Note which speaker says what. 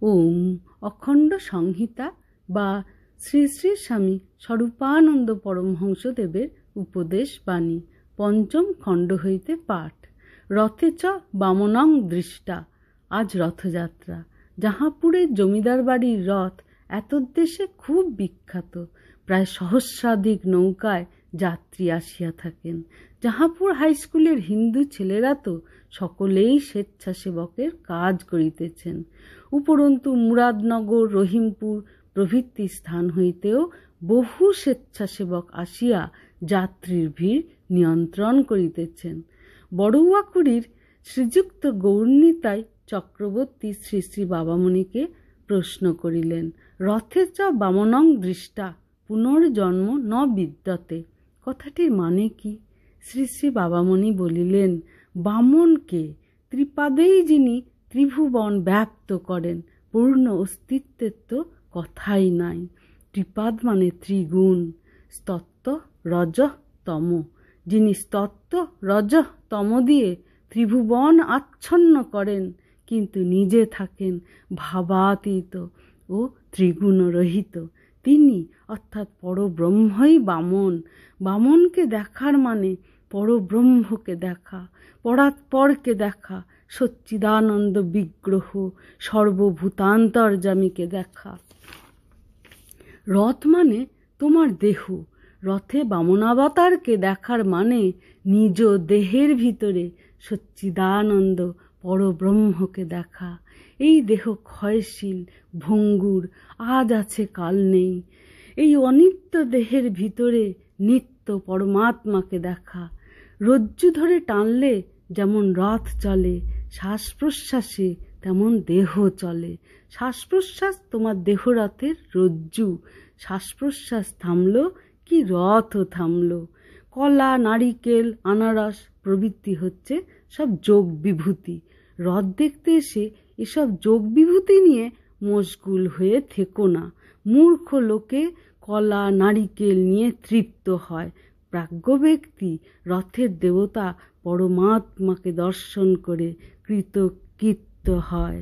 Speaker 1: ওম অখণ্ড সংহিতা বা শ্রী শ্রী স্বামী স্বরূপানন্দ পরমহংসদেবের উপদেশ বাণী পঞ্চম খণ্ড হইতে পাঠ। রথে চ বামনং দৃষ্টা। আজ রথযাত্রা। জাহাপুরের জমিদার বাড়ির রথ এতদ্দেশে খুব বিখ্যাত। প্রায় সহস্রাধিক নৌকায় যাত্রী আসিয়া থাকেন। জাহাপুর হাইস্কুলের হিন্দু ছেলেরা তো সকলেই স্বেচ্ছাসেবকের কাজ করিতেছেন। উপরন্তু মুরাদনগর, রহিমপুর প্রভৃতি স্থান হইতেও বহু স্বেচ্ছাসেবক আসিয়া যাত্রীর ভিড় নিয়ন্ত্রণ করিতেছেন। বড়ুয়াকুড়ির শ্রীযুক্ত গৌরনীতাই চক্রবর্তী শ্রী শ্রী বাবামণিকে প্রশ্ন করিলেন, রথে চ বামনং দৃষ্টা পুনর্জন্ম ন বিদ্যতে, কথাটির মানে কি? শ্রী শ্রী বাবামণি বলিলেন, বামনকে ত্রিপাদেই যিনি ত্রিভুবন ব্যাপ্ত করেন, পূর্ণ অস্তিত্বের তো কথাই নাই। ত্রিপাদ মানে ত্রিগুণ, স্তত্ব রজ তম। যিনি স্তত্ব রজ তম দিয়ে ত্রিভুবন আচ্ছন্ন করেন, কিন্তু নিজে থাকেন ভাবাতীত ও ত্রিগুণরহিত, তিনি অর্থাৎ পরব্রহ্মই বামন। বামনকে দেখার মানে পরব্রহ্মকে দেখা, পরাৎপরকে দেখা, সচ্চিদানন্দ বিগ্রহ সর্বভূতান্তর্যামীকে দেখা। রথ মানে তোমার দেহ। রথে বামনাবতারকে দেখার মানে নিজ দেহের ভিতরে সচ্চিদানন্দ পরব্রহ্মকে দেখা। এই দেহ ক্ষয়শীল, ভঙ্গুর, আজ আছে কাল নেই। এই অনিত্য দেহের ভিতরে নিত্য পরমাত্মাকে দেখা। রজ্জু ধরে টানলে যেমন রথ চলে, শ্বাস প্রশ্বাসে তেমন দেহ চলে। শ্বাস প্রশ্বাস তোমার দেহরথের রজ্জু। শ্বাস প্রশ্বাস থামল কি রথও থামল। কলা, নারিকেল, আনারস প্রভৃতি হচ্ছে সব যোগ বিভূতি। রথ দেখতে এসে এসব যোগ বিভূতি নিয়ে মশগুল হয়ে থেকো না। মূর্খ লোকে কলা, নারিকেল নিয়ে তৃপ্ত হয়। প্রাজ্ঞ ব্যক্তি রথের দেবতা পরমাত্মাকে দর্শন করে কৃতকৃত্য হয়।